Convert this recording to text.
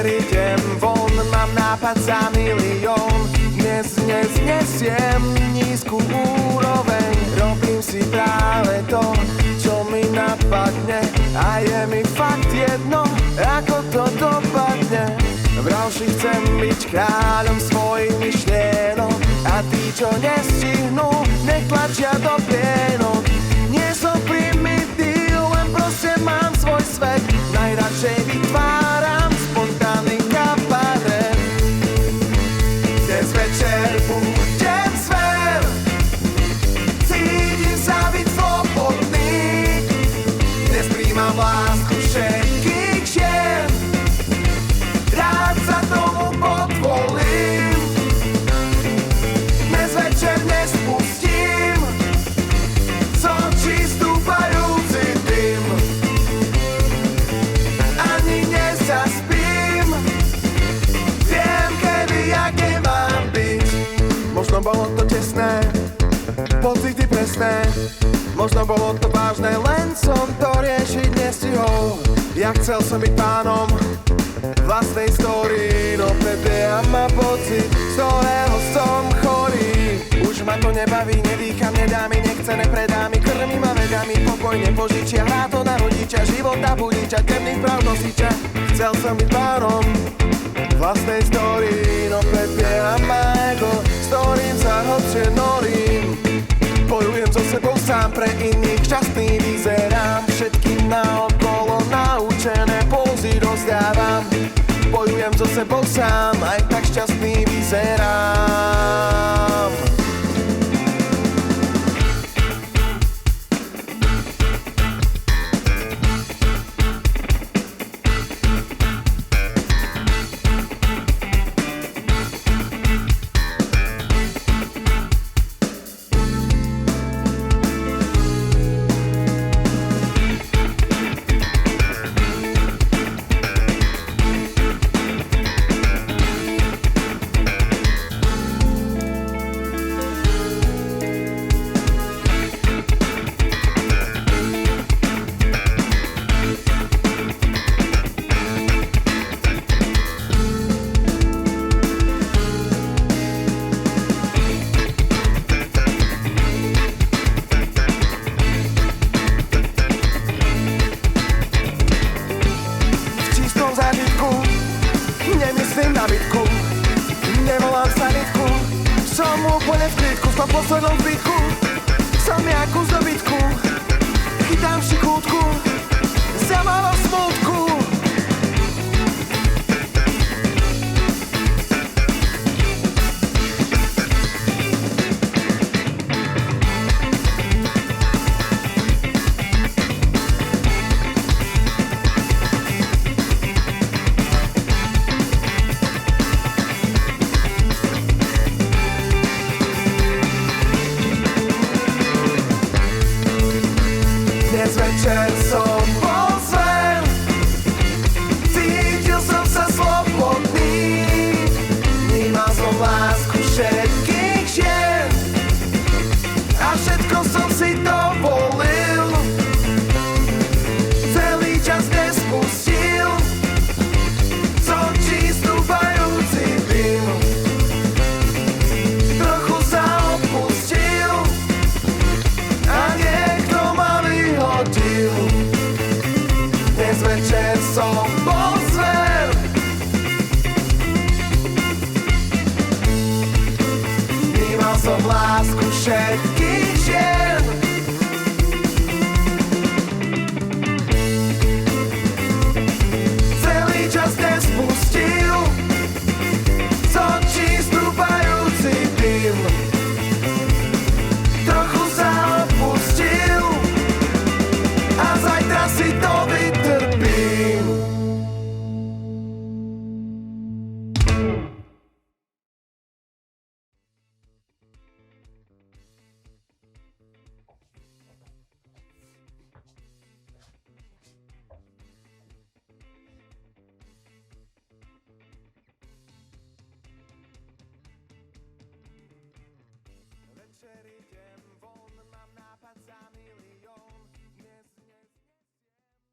večer idem von, mám nápad za milión. Dnes nesiem nízku úroveň, robím si práve to, čo mi napadne. A je mi fakt jedno, ako to dopadne. Vral si chcem byť kráľom svojich myšlienok, a tí, čo nestihnú, nech tlačia do pienok. Nie som primitív, len proste mám svoj svet. Najradšej vytváram spontánny kabaret. Dnes večer budem sver, cítim sa byť slobodný. Dnes príjmam lásku všetkých žien, rád sa tomu podvolím. Dnes večer nespustím z očí stúpajúci dym, ani nezaspím. Viem, kedy, aké mám byť. Možno bolo to tesné, pocity presné. Možno bolo to vážne, len som to riešiť nestihol. Ja chcel som byť pánom vlastnej story, no prebieham ma pocit, z ktorého som chorý. Už ma to nebaví, nedýcham, nedá mi, nechce, nepredá mi, krmí ma vedami, pokojne požičia, hrá to na rodiča, život na budiča, temných práv nosiča. Chcel som byť pánom vlastnej story, no prebieham ma ego, s ktorým sa hlbšie norím. Bojujem so sebou sám, pre iných šťastný vyzerám, všetkým naokolo naučené pózy rozdávam. Bojujem so sebou sám, aj tak šťastný vyzerám. Nemyslím na bitku, nevolám sa nitku, som úplne v klidku, v tom poslednom zbytku. Som jakú zdobytku, chytám šikútku, zamávam smutku. Dnes večer som bol zver, cítil som sa slobodný. Vnímal som lásku všetkých žien a všetko som si dovolil. Celý čas nespustil z očí stúpajúci dym. Trochu sa opustil a niekto ma vyhodil. Dnes večer som bol zver, vnímal som lásku všetkých žien.